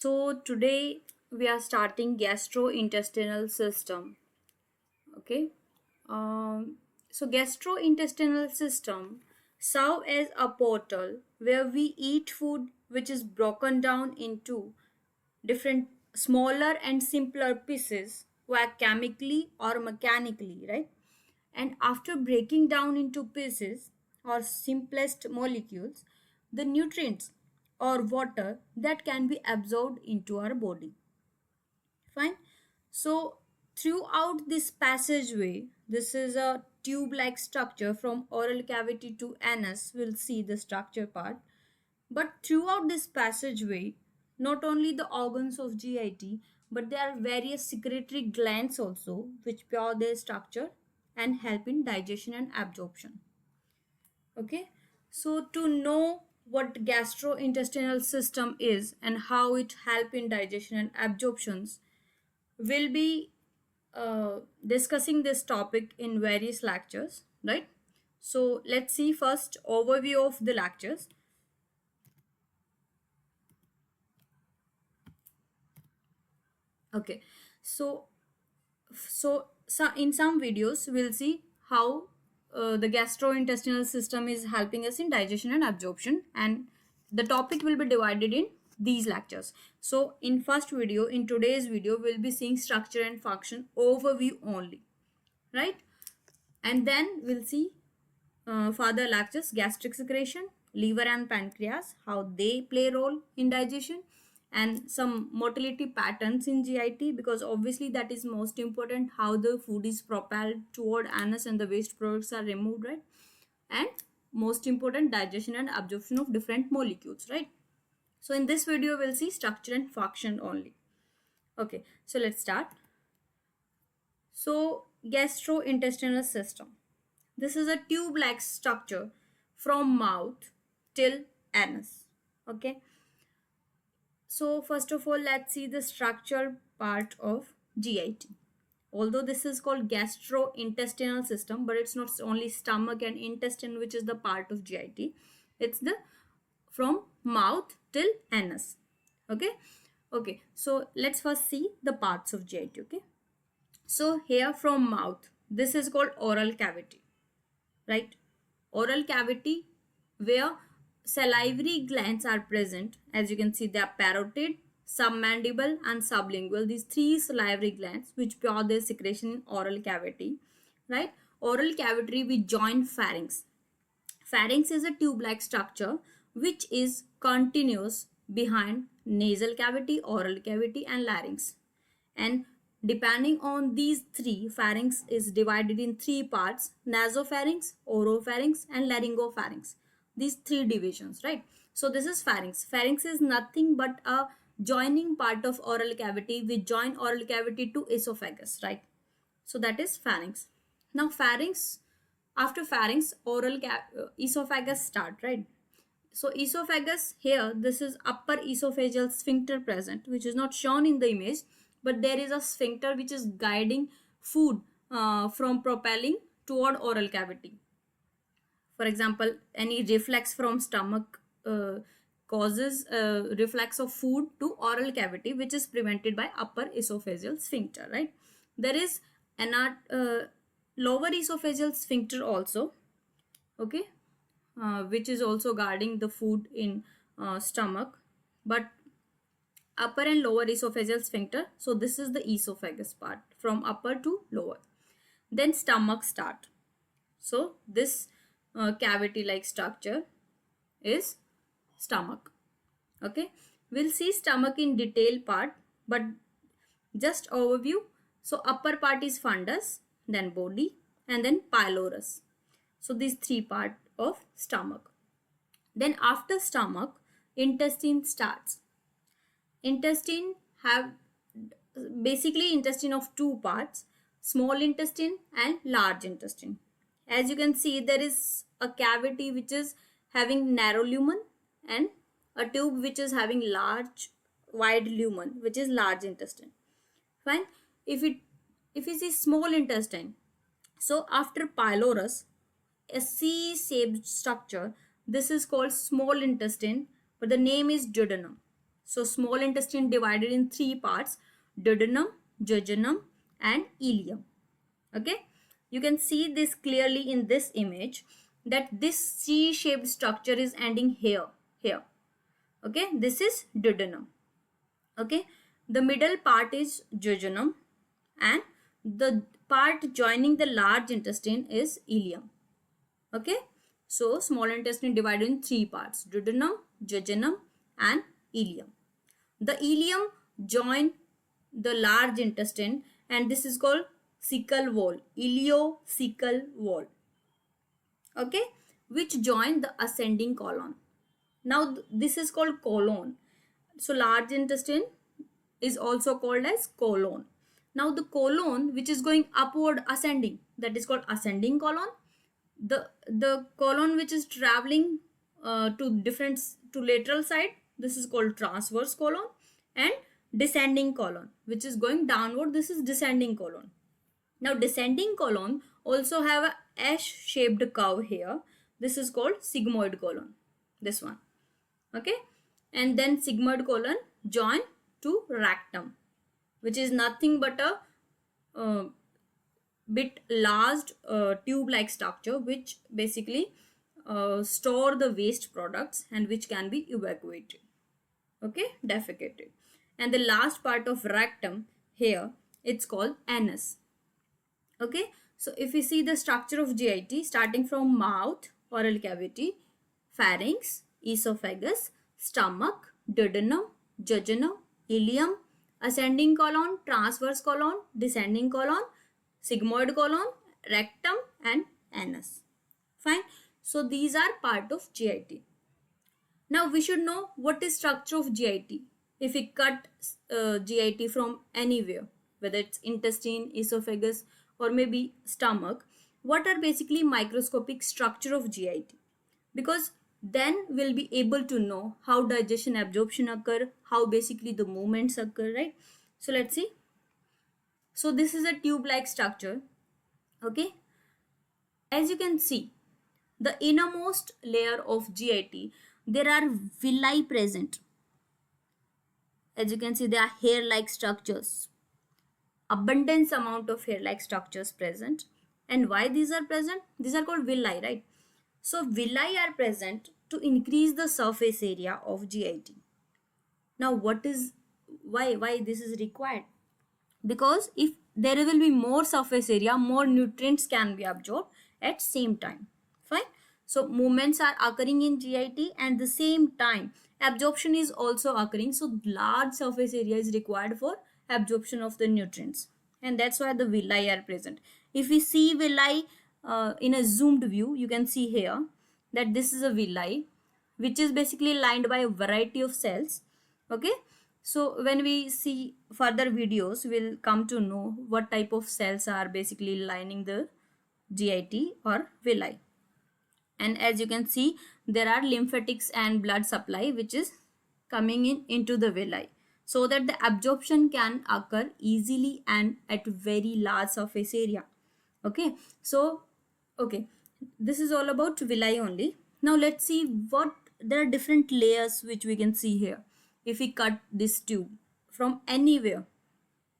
So today we are starting gastrointestinal system. Okay. Um, so gastrointestinal system serve as a portal where we eat food which is broken down into different smaller and simpler pieces via chemically or mechanically, right? And after breaking down into pieces or simplest molecules, the nutrients or water that can be absorbed into our body. Fine. So throughout this passageway, this is a tube-like structure from oral cavity to anus. We'll see the structure part. But throughout this passageway, not only the organs of GIT, but there are various secretory glands also which pure their structure and help in digestion and absorption. Okay, so to know what gastrointestinal system is and how it help in digestion and absorptions, we'll be discussing this topic in various lectures, right? So let's see first overview of the lectures. Okay, so so in some videos we'll see how the gastrointestinal system is helping us in digestion and absorption, and the topic will be divided in these lectures. So in first video, in today's video, we'll be seeing structure and function overview only, right? And then we'll see further lectures: gastric secretion, liver and pancreas, how they play a role in digestion, and some motility patterns in GIT, because obviously that is most important, how the food is propelled toward anus and the waste products are removed, right? And most important, digestion and absorption of different molecules, right? So in this video, we'll see structure and function only. Okay, so let's start. So gastrointestinal system. This is a tube-like structure from mouth till anus. Okay. So first of all, let's see the structure part of GIT. Although this is called gastrointestinal system, but it's not only stomach and intestine which is the part of GIT. It's the from mouth till anus. Okay. Okay. So let's first see the parts of GIT. Okay. So here from mouth, this is called oral cavity, right? Oral cavity where salivary glands are present. As you can see, they are parotid, submandible and sublingual. These three salivary glands which pour their secretion in oral cavity, right? Oral cavity we join pharynx. Pharynx is a tube-like structure which is continuous behind nasal cavity, oral cavity and larynx. And depending on these three, pharynx is divided in three parts: nasopharynx, oropharynx and laryngopharynx. These three divisions, right? So this is pharynx. Pharynx is nothing but a joining part of oral cavity. We join oral cavity to esophagus, right? So that is pharynx. Now pharynx, after pharynx, esophagus start, right? So esophagus here, this is upper esophageal sphincter present, which is not shown in the image, but there is a sphincter which is guiding food from propelling toward oral cavity. For example, any reflex from stomach causes reflex of food to oral cavity, which is prevented by upper esophageal sphincter, right? There is an lower esophageal sphincter also, okay, which is also guarding the food in stomach, but upper and lower esophageal sphincter. So this is the esophagus part from upper to lower. Then stomach start. So this cavity like structure is stomach. Okay, we'll see stomach in detail part, but just overview. So upper part is fundus, then body and then pylorus. So these three part of stomach. Then after stomach, intestine starts. Intestine have basically intestine of two parts: small intestine and large intestine. As you can see, there is a cavity which is having narrow lumen and a tube which is having large wide lumen, which is large intestine. Fine. If it is small intestine, so after pylorus, a C-shaped structure, this is called small intestine, but the name is duodenum. So small intestine divided in three parts: duodenum, jejunum, and ileum. Okay, you can see this clearly in this image, that this C-shaped structure is ending here. Okay, this is duodenum. Okay, the middle part is jejunum, and the part joining the large intestine is ileum. Okay, so small intestine divided in three parts: duodenum, jejunum, and ileum. The ileum join the large intestine, and this is called cecal wall, ileocecal wall. Okay, which join the ascending colon. Now this is called colon. So large intestine is also called as colon. Now the colon which is going upward ascending, that is called ascending colon. The colon which is traveling to lateral side, this is called transverse colon. And descending colon which is going downward, this is descending colon. Now descending colon also have a S-shaped curve here. This is called sigmoid colon, this one. Okay, and then sigmoid colon join to rectum, which is nothing but a bit large tube-like structure which basically store the waste products and which can be evacuated. Okay, defecated. And the last part of rectum here, it's called anus. Okay, so if we see the structure of GIT, starting from mouth, oral cavity, pharynx, esophagus, stomach, duodenum, jejunum, ileum, ascending colon, transverse colon, descending colon, sigmoid colon, rectum, and anus. Fine. So these are part of GIT. Now we should know what is structure of GIT. If we cut GIT from anywhere, whether it's intestine, esophagus, or maybe stomach, what are basically microscopic structure of GIT? Because then we'll be able to know how digestion, absorption occur, how basically the movements occur, right? So let's see. So this is a tube-like structure. Okay, as you can see, the innermost layer of GIT, there are villi present. As you can see, there are hair-like structures, abundance amount of hair-like structures present. And why these are present? These are called villi, right? So villi are present to increase the surface area of GIT. Now why this is required? Because if there will be more surface area, more nutrients can be absorbed at same time. Fine. So movements are occurring in GIT, and the same time absorption is also occurring. So large surface area is required for absorption of the nutrients, and that's why the villi are present. If we see villi in a zoomed view, you can see here that this is a villi which is basically lined by a variety of cells. Okay, so when we see further videos, we'll come to know what type of cells are basically lining the GIT or villi. And as you can see, there are lymphatics and blood supply which is coming into the villi, so that the absorption can occur easily and at very large surface area. Okay, so okay, this is all about villi only. Now let's see what there are different layers which we can see here. If we cut this tube from anywhere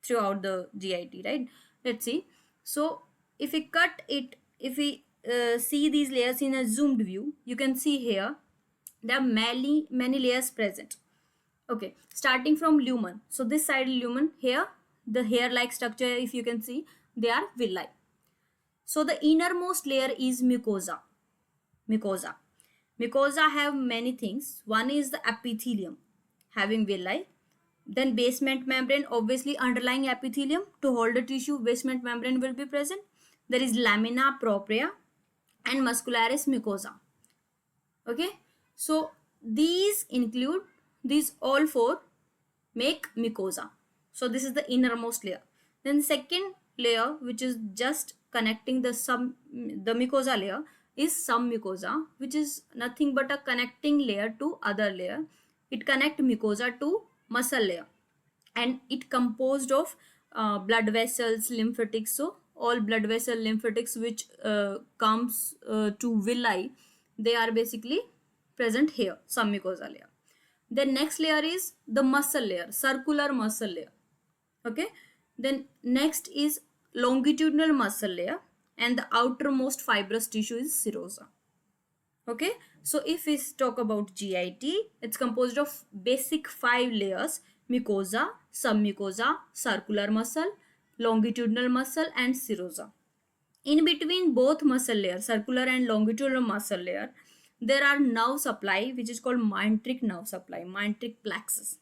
throughout the GIT, right? Let's see. So if we cut it, if we see these layers in a zoomed view, you can see here there are many layers present. Okay, starting from lumen. So this side lumen, here the hair-like structure, if you can see, they are villi. So the innermost layer is mucosa. Mucosa have many things. One is the epithelium, having villi. Then basement membrane, obviously underlying epithelium to hold the tissue, basement membrane will be present. There is lamina propria and muscularis mucosa. Okay, so these all four make mucosa. So this is the innermost layer. Then second layer, which is just connecting the mucosa layer, is submucosa, which is nothing but a connecting layer to other layer. It connects mucosa to muscle layer, and it composed of blood vessels, lymphatics. So all blood vessel, lymphatics which comes to villi, they are basically present here, submucosa layer. Then next layer is the muscle layer, circular muscle layer. Okay. Then next is longitudinal muscle layer, and the outermost fibrous tissue is serosa. Okay. So if we talk about GIT, it's composed of basic 5 layers: mucosa, submucosa, circular muscle, longitudinal muscle, and serosa. In between both muscle layer, circular and longitudinal muscle layer, there are nerve supply which is called mesenteric nerve supply, mesenteric plexus.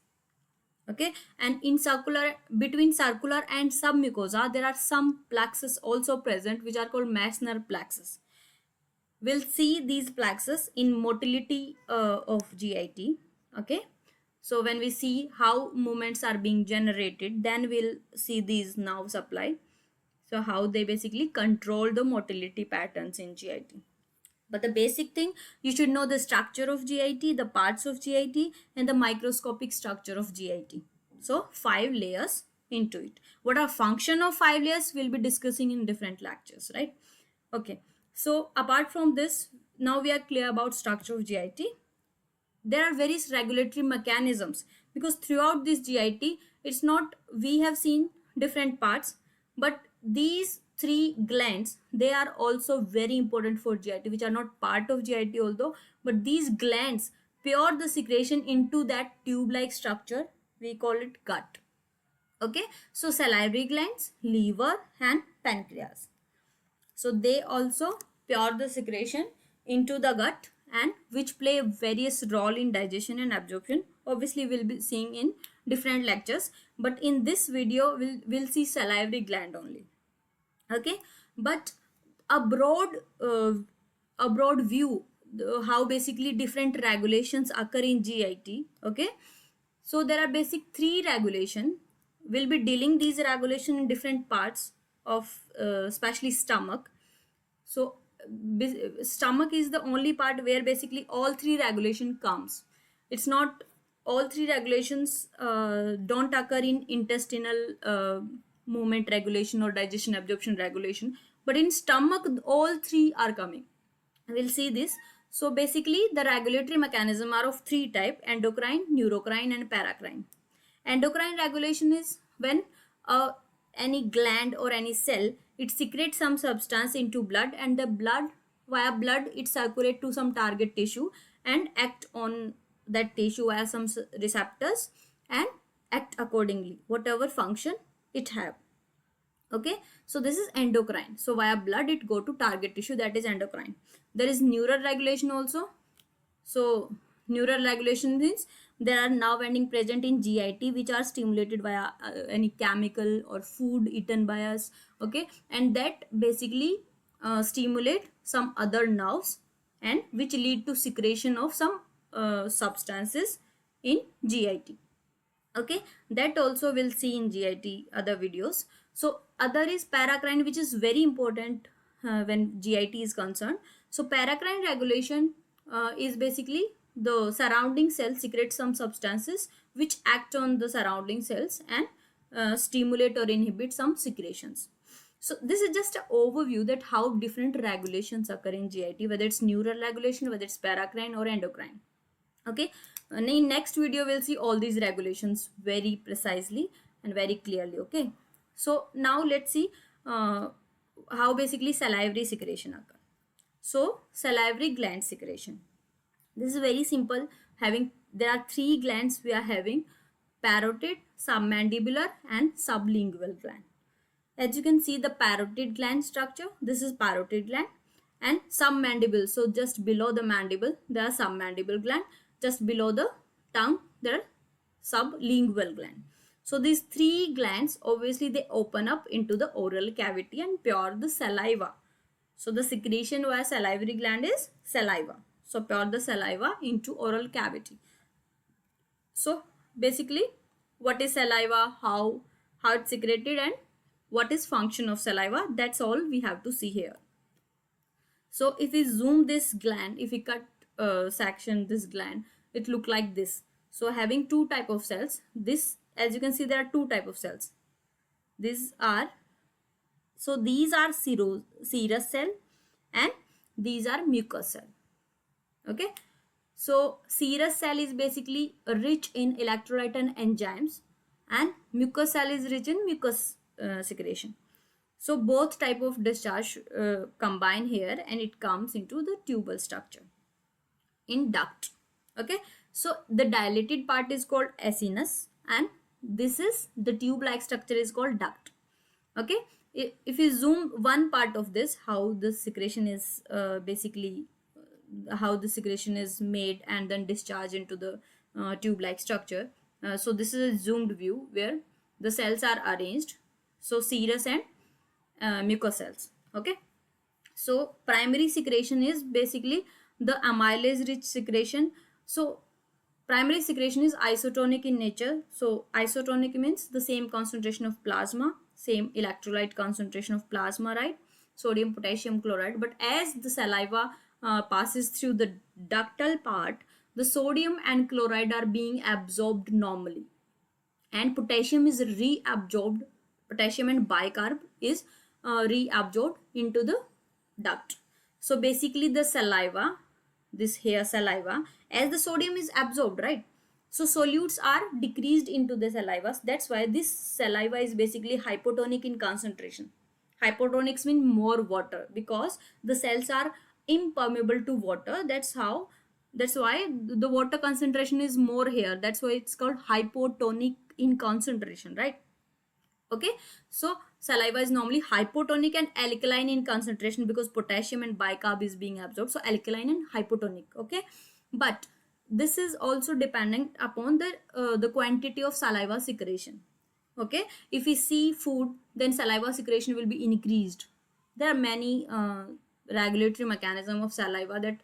Okay. And in circular, between circular and submucosa, there are some plexus also present which are called Meissner plexus. We'll see these plexus in motility of GIT. Okay. So when we see how movements are being generated, then we'll see these nerve supply. So how they basically control the motility patterns in GIT. But the basic thing, you should know the structure of GIT, the parts of GIT, and the microscopic structure of GIT. So 5 layers into it. What are function of 5 layers, we'll be discussing in different lectures, right? Okay. So apart from this, now we are clear about structure of GIT. There are various regulatory mechanisms, because throughout this GIT, it's not, we have seen different parts, but these 3 glands, they are also very important for GIT, which are not part of GIT although, but these glands pour the secretion into that tube like structure. We call it gut. Okay. So salivary glands, liver, and pancreas, so they also pour the secretion into the gut, and which play various role in digestion and absorption. Obviously we'll be seeing in different lectures, but in this video we'll see salivary gland only. Okay. But a broad view, how basically different regulations occur in GIT. Okay. So there are basic 3 regulation. We'll be dealing these regulation in different parts of especially stomach. So stomach is the only part where basically all 3 regulation comes. It's not, all 3 regulations don't occur in intestinal movement regulation or digestion absorption regulation, but in stomach all 3 are coming. We'll see this. So basically the regulatory mechanism are of 3 type: endocrine, neurocrine, and paracrine. Endocrine regulation is when any gland or any cell, it secretes some substance into blood, and the blood, via blood, it circulate to some target tissue and act on that tissue as some receptors and act accordingly, whatever function it have. Okay. So this is endocrine. So via blood it go to target tissue, that is endocrine. There is neural regulation also. So neural regulation means there are nerve ending present in GIT which are stimulated via any chemical or food eaten by us. Okay. And that basically stimulate some other nerves, and which lead to secretion of some substances in GIT. Okay. That also we'll see in GIT other videos. So other is paracrine, which is very important when GIT is concerned. So paracrine regulation is basically the surrounding cells secrete some substances which act on the surrounding cells and stimulate or inhibit some secretions. So this is just an overview that how different regulations occur in GIT, whether it's neural regulation, whether it's paracrine or endocrine. Okay. And in next video we'll see all these regulations very precisely and very clearly. Okay. So now let's see how basically salivary secretion occur. So salivary gland secretion, this is very simple. There are 3 glands we are having: parotid, submandibular, and sublingual gland. As you can see the parotid gland structure, this is parotid gland, and submandible, so just below the mandible there are submandible gland, just below the tongue there are sublingual gland. So these 3 glands, obviously they open up into the oral cavity and pour the saliva. So the secretion via salivary gland is saliva. So pour the saliva into oral cavity. So basically what is saliva, how it's secreted, and what is function of saliva, that's all we have to see here. So if we zoom this gland, if we cut section this gland, it look like this. So having 2 type of cells. This, as you can see, there are 2 type of cells. These are serous cell and these are mucous cell. Okay. So serous cell is basically rich in electrolyte and enzymes, and mucous cell is rich in mucus secretion. So both type of discharge combine here, and it comes into the tubal structure in duct. Okay, so the dilated part is called acinus, and this is the tube like structure is called duct. Okay, if you zoom one part of this, how the secretion is basically how the secretion is made and then discharged into the tube like structure. So this is a zoomed view where the cells are arranged, so serous and mucous cells. Okay, so primary secretion is basically the amylase rich secretion. So primary secretion is isotonic in nature. So isotonic means the same concentration of plasma, same electrolyte concentration of plasma, right? Sodium potassium chloride. But as the saliva passes through the ductal part, the sodium and chloride are being absorbed normally, and potassium is reabsorbed. Potassium and bicarb is reabsorbed into the duct. So basically the saliva, this here saliva, as the sodium is absorbed, right? So solutes are decreased into the saliva. That's why this saliva is basically hypotonic in concentration. Hypotonics mean more water, because the cells are impermeable to water. That's why the water concentration is more here. That's why it's called hypotonic in concentration, right? Okay, so saliva is normally hypotonic and alkaline in concentration because potassium and bicarb is being absorbed, so alkaline and hypotonic. Okay, but this is also dependent upon the quantity of saliva secretion. Okay, if we see food, then saliva secretion will be increased. There are many regulatory mechanism of saliva that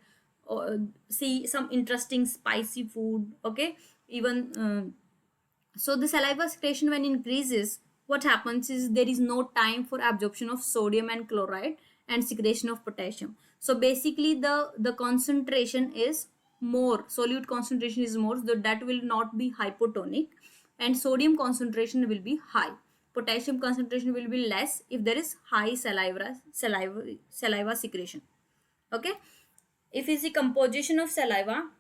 see some interesting spicy food. Okay, even so the saliva secretion when increases, what happens is there is no time for absorption of sodium and chloride and secretion of potassium. So basically the concentration is more, solute concentration is more, so that will not be hypotonic, and sodium concentration will be high. Potassium concentration will be less if there is high saliva secretion. Okay, if you see composition of saliva,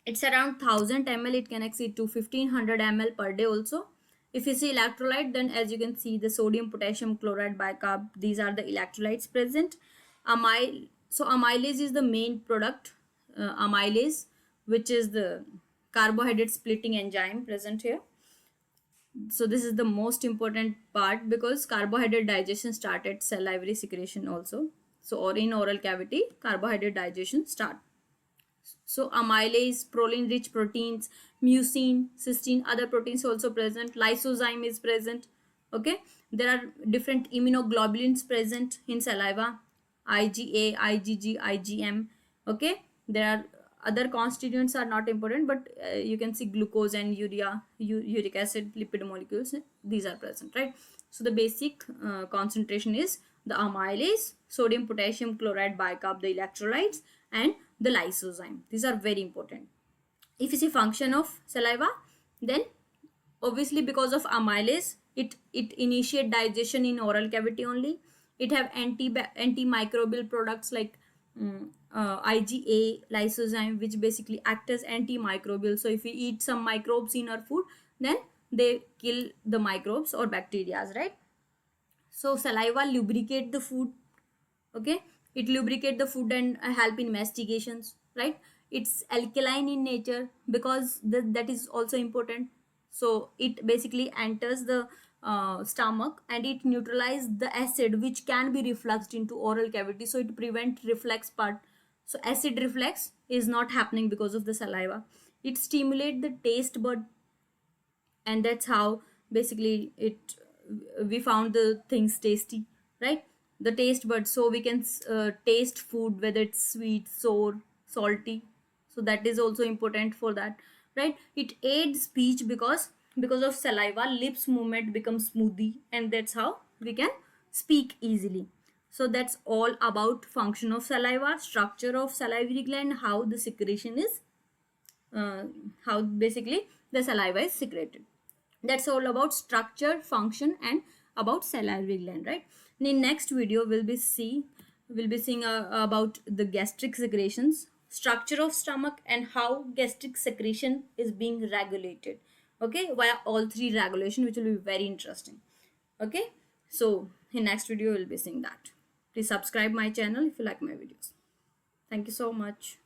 it's around 1000 ml. It can exceed to 1500 ml per day also. If you see electrolyte, then as you can see the sodium, potassium, chloride, bicarb, these are the electrolytes present. So amylase is the main product. Amylase, which is the carbohydrate splitting enzyme present here. So this is the most important part because carbohydrate digestion start at salivary secretion also. So or in oral cavity, carbohydrate digestion start. So amylase, proline-rich proteins, mucin, cysteine, other proteins also present. Lysozyme is present. Okay, there are different immunoglobulins present in saliva, IgA, IgG, IgM. Okay, there are other constituents are not important, but you can see glucose and uric acid, lipid molecules. These are present, right? So the basic concentration is the amylase, sodium, potassium, chloride, bicarb, the electrolytes, and the lysozyme. These are very important. If you see function of saliva, then obviously because of amylase, it initiate digestion in oral cavity only. It have antimicrobial products like IgA, lysozyme, which basically act as antimicrobial. So if we eat some microbes in our food, then they kill the microbes or bacteria, right? So saliva lubricate the food. Okay, it lubricate the food and help in mastications, right? It's alkaline in nature because that is also important. So it basically enters the stomach and it neutralizes the acid which can be refluxed into oral cavity, so it prevent reflux part. So acid reflux is not happening because of the saliva. It stimulate the taste bud, and that's how basically it we found the things tasty, right? The taste bud, so we can taste food whether it's sweet, sour, salty. So that is also important for that, right? It aids speech because of saliva, lips movement becomes smoothie, and that's how we can speak easily. So that's all about function of saliva, structure of salivary gland, how the secretion is how basically the saliva is secreted. That's all about structure, function, and about salivary gland, right? In the next video we'll be seeing about the gastric secretions. structure of stomach, and how gastric secretion is being regulated, okay, via all three regulation, which will be very interesting. Okay, so in next video we'll be seeing that. Please subscribe my channel if you like my videos. Thank you so much.